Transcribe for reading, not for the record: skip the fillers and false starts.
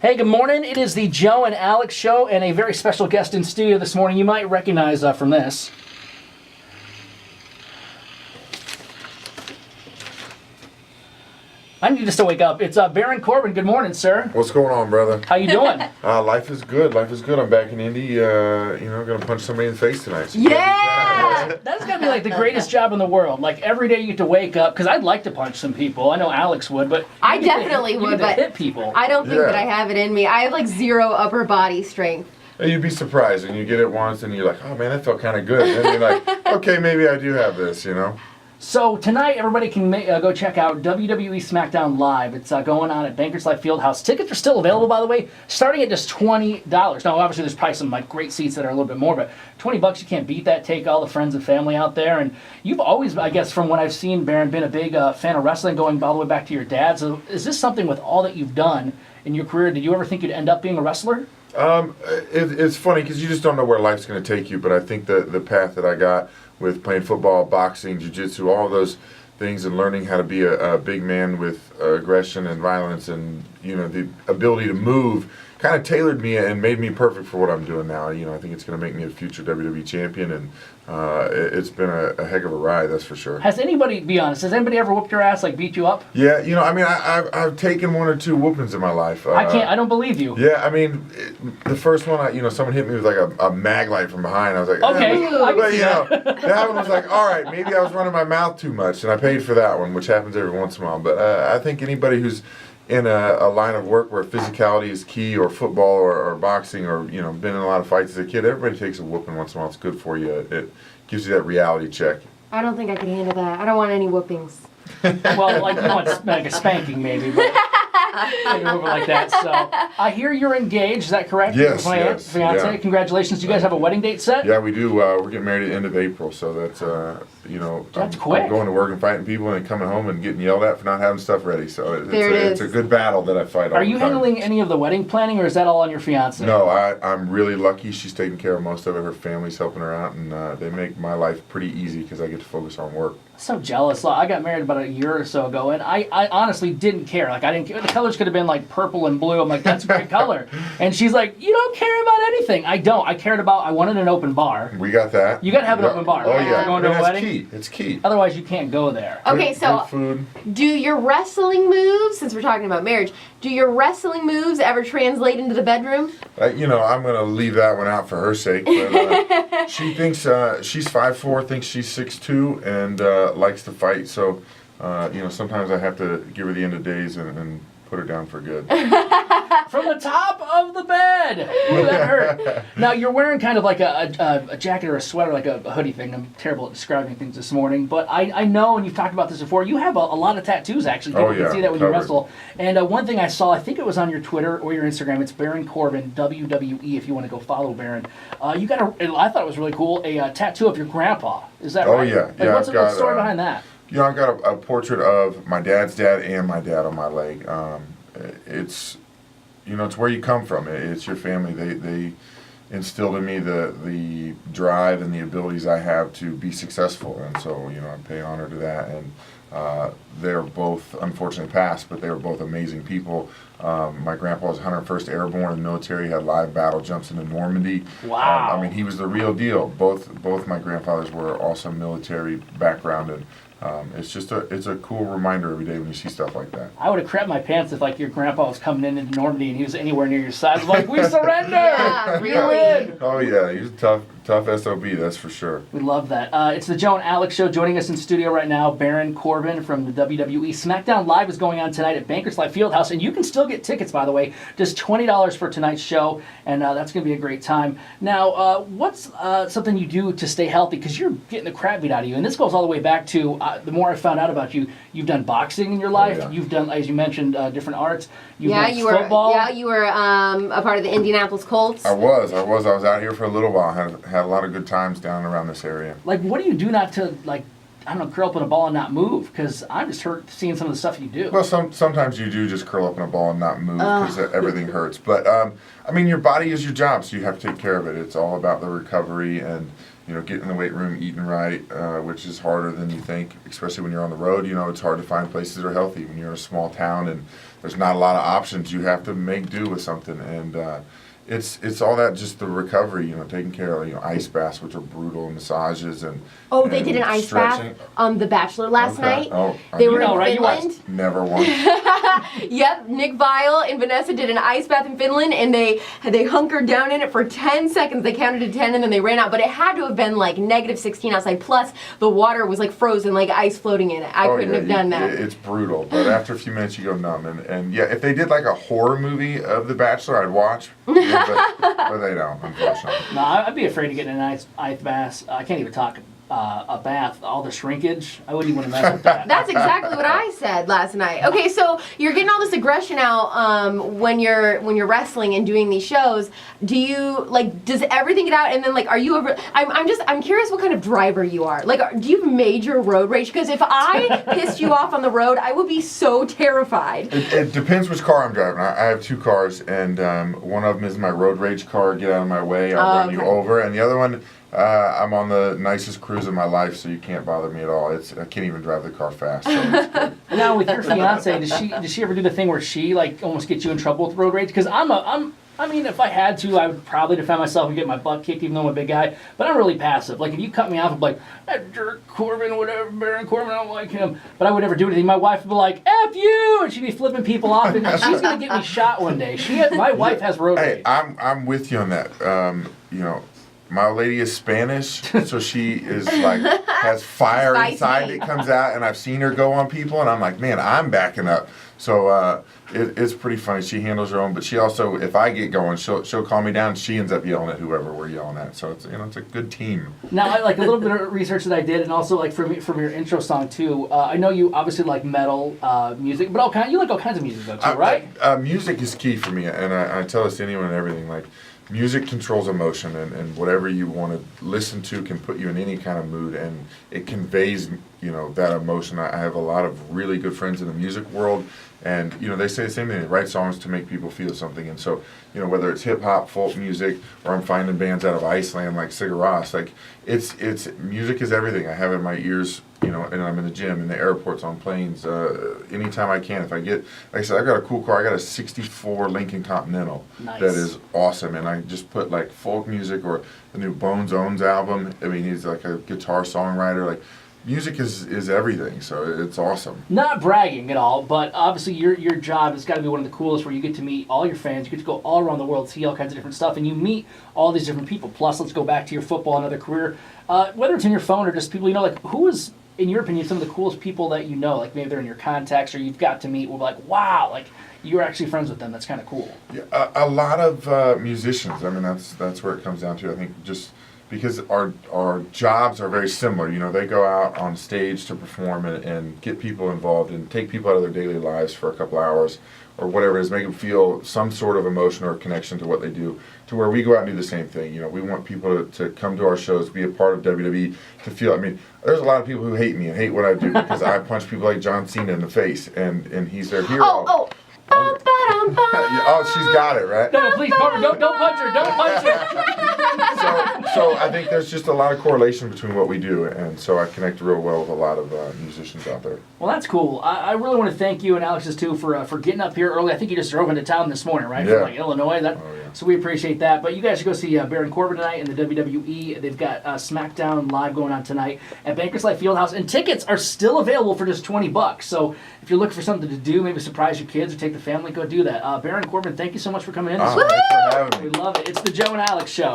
Hey, good morning. It is the Joe and Alex show and a very special guest in studio this morning. You might recognize from this. I need just to wake up. It's Baron Corbin. Good morning, sir. What's going on, brother? How you doing? Life is good. Life is good. I'm back in Indy. Gonna punch somebody in the face tonight. So Yeah! That's gotta be like the greatest job in the world. Like every day you get to wake up. Because I'd like to punch some people. I know Alex would, but I definitely would, but hit people. I don't think that I have it in me. I have like zero upper body strength. You'd be surprised, and you get it once, and you're like, "Oh man, that felt kind of good." And then you're like, "Okay, maybe I do have this," you know. So tonight, everybody can go check out WWE SmackDown Live. It's going on at Bankers Life Fieldhouse. Tickets are still available, by the way, starting at just $20. Now, obviously, there's probably some like great seats that are a little bit more, but $20, you can't beat that. Take all the friends and family out there. And you've always, I guess, from what I've seen, Baron, been a big fan of wrestling, going all the way back to your dad. So is this something with all that you've done in your career? Did you ever think you'd end up being a wrestler? It's funny because you just don't know where life's going to take you. But I think the path that I got with playing football, boxing, jiu-jitsu, all those things, and learning how to be a big man with aggression and violence, and the ability to move, kind of tailored me and made me perfect for what I'm doing now. I think it's going to make me a future WWE champion, and it's been a heck of a ride, that's for sure. Has anybody, be honest, has anybody ever whooped your ass, like beat you up? Yeah, I've taken one or two whoopings in my life. I don't believe you. Yeah, the first one, someone hit me with like a mag light from behind. I was like, okay. But that one was like, all right, maybe I was running my mouth too much, and I paid for that one, which happens every once in a while. But I think anybody who's in a line of work where physicality is key, or football, or boxing, or been in a lot of fights as a kid, everybody takes a whooping once in a while. It's good for you. It gives you that reality check. I don't think I can handle that. I don't want any whoopings. Well, like you want like a spanking maybe, but maybe over like that. So I hear you're engaged. Is that correct? Yes. Fiance. Yeah. Congratulations. Do you guys have a wedding date set? Yeah, we do. We're getting married at the end of April, so that's That's quick. I'm going to work and fighting people and coming home and getting yelled at for not having stuff ready. So it's a good battle that I fight. Are you handling any of the wedding planning, or is that all on your fiance? No, I'm really lucky. She's taking care of most of it. Her family's helping her out, and they make my life pretty easy because I get to focus on work. So jealous. I got married about a year or so ago, and I honestly didn't care. Like, I didn't care. The colors could have been like purple and blue. I'm like, that's a great color. And she's like, you don't care about anything. I don't. I wanted an open bar. We got that. You got to have an open bar. Oh, right? yeah. If you're going to a wedding. Key. It's key. Otherwise, you can't go there. Okay, so good food. Do your wrestling moves, since we're talking about marriage, do your wrestling moves ever translate into the bedroom? I'm going to leave that one out for her sake. But, she thinks she's 5'4", thinks she's 6'2", and likes to fight. So, sometimes I have to give her the end of days and put her down for good. From the top of the bed. Ooh, that hurt. Now, you're wearing kind of like a jacket or a sweater, like a hoodie thing. I'm terrible at describing things this morning. But I know, and you've talked about this before, you have a lot of tattoos, actually. People can see that when you wrestle. And one thing I saw, I think it was on your Twitter or your Instagram, it's Baron Corbin, WWE, if you want to go follow Baron. You got I thought it was really cool, a tattoo of your grandpa. Is that right? Oh, yeah. What's the story behind that? I've got a portrait of my dad's dad and my dad on my leg. It's where you come from. It's your family. They instilled in me the drive and the abilities I have to be successful, and so I pay honor to that. And they're both unfortunately passed, but they were both amazing people. My grandpa was 101st Airborne in the military. He had live battle jumps into Normandy. Wow. He was the real deal. Both my grandfathers were awesome military background, and it's a cool reminder every day when you see stuff like that. I would have crapped my pants if your grandpa was coming into Normandy and he was anywhere near your size. I'm like, we surrender! Yeah, really. Oh yeah, he's a tough SOB, that's for sure. We love that. It's the Joe and Alex show. Joining us in studio right now, Baron Corbin from the WWE. SmackDown Live is going on tonight at Bankers Life Fieldhouse, and you can still get tickets, by the way. Just $20 for tonight's show, and that's going to be a great time. Now, what's something you do to stay healthy? Because you're getting the crap beat out of you, and this goes all the way back to the more I found out about you. You've done boxing in your life. Oh, yeah. You've done, as you mentioned, different arts. You've done you football. you were a part of the Indianapolis Colts. I was out here for a little while. Had a lot of good times down around this area. Like, what do you do not to, curl up in a ball and not move? Because I'm just hurt seeing some of the stuff you do. Well, sometimes you do just curl up in a ball and not move because everything hurts. But, your body is your job, so you have to take care of it. It's all about the recovery and, getting in the weight room, eating right, which is harder than you think, especially when you're on the road. It's hard to find places that are healthy when you're in a small town and there's not a lot of options. You have to make do with something, and it's all that, just the recovery, taking care of, ice baths, which are brutal, massages, and Oh, they did an ice stretching. bath on The Bachelor last night. Oh, They were know, in right? You Finland. never once. Yep, Nick Viall and Vanessa did an ice bath in Finland, and they hunkered down in it for 10 seconds. They counted to 10, and then they ran out. But it had to have been like -16 outside. Plus, the water was like frozen, like ice floating in it. I couldn't have done that. It's brutal, but after a few minutes, you go numb. And yeah, if they did like a horror movie of The Bachelor, I'd watch. But they don't, unfortunately. No, I'd be afraid to get in an ice bath. I can't even talk a bath. All the shrinkage, I wouldn't even want to mess with that. That's exactly what I said last night. Okay, so you're getting all this aggression out when you're wrestling and doing these shows. Do you does everything get out, and then are you over? I'm curious what kind of driver you are. Do you have major road rage? Because if I pissed you off on the road, I would be so terrified. It depends which car I'm driving. I have two cars, and one of them is my road rage car. Get out of my way, I'll run you over. And the other one, I'm on the nicest cruise of my life, so you can't bother me at all. I can't even drive the car fast. So it's good. Now with your fiance, does she ever do the thing where she almost gets you in trouble with road rage? Because I mean, if I had to, I would probably defend myself and get my butt kicked, even though I'm a big guy. But I'm really passive. If you cut me off, I'm like, that jerk Corbin, whatever, Baron Corbin, I don't like him. But I would never do anything. My wife would be like, F you! And she'd be flipping people off, and she's going to get me shot one day. My wife has road rage. Hey, I'm with you on that. My old lady is Spanish, so she is has fire Spicy. inside that comes out, and I've seen her go on people, and I'm like, man, I'm backing up. So it's pretty funny. She handles her own, but she also, if I get going, she'll calm me down. She ends up yelling at whoever we're yelling at. So it's it's a good team. Now, I a little bit of research that I did, and also from your intro song too. I know you obviously like metal music, but you like all kinds of music though too, right? Music is key for me, and I tell this to anyone and everything. Music controls emotion, and whatever you want to listen to can put you in any kind of mood, and it conveys, that emotion. I have a lot of really good friends in the music world, and, they say the same thing. They write songs to make people feel something, and so, whether it's hip-hop, folk music, or I'm finding bands out of Iceland like Sigur Rós, it's music is everything. I have it in my ears, and I'm in the gym, in the airports, on planes, anytime I can. If I get, like I said, I've got a cool car. I got a 64 Lincoln Continental. Nice. That is awesome, and I just put folk music or the new Bones Owens album. I mean, he's like a guitar songwriter. Music is everything, so it's awesome. Not bragging at all, but obviously your job has got to be one of the coolest, where you get to meet all your fans, you get to go all around the world, see all kinds of different stuff, and you meet all these different people. Plus, let's go back to your football and other career. Whether it's in your phone or just people who is, in your opinion, some of the coolest people that maybe they're in your contacts or you've got to meet, will be wow, you're actually friends with them. That's kind of cool. Yeah, a lot of musicians. I mean, that's where it comes down to. I think just because our jobs are very similar. They go out on stage to perform and get people involved and take people out of their daily lives for a couple hours or whatever it is, make them feel some sort of emotion or connection to what they do, to where we go out and do the same thing. We want people to come to our shows, be a part of WWE, to feel, there's a lot of people who hate me and hate what I do because I punch people like John Cena in the face, and he's their hero. Oh, she's got it, right? No, please, Corbin, don't punch her. Don't punch her. So I think there's just a lot of correlation between what we do, and so I connect real well with a lot of musicians out there. Well, that's cool. I really want to thank you and Alexis too for getting up here early. I think you just drove into town this morning, right? Yeah. From Illinois. Yeah. So we appreciate that. But you guys should go see Baron Corbin tonight in the WWE. They've got SmackDown live going on tonight at Bankers Life Fieldhouse, and tickets are still available for just $20. So if you're looking for something to do, maybe surprise your kids or take the family, go do that. Baron Corbin, thank you so much for coming in this morning. Thanks for having me. We love it. It's the Joe and Alex Show.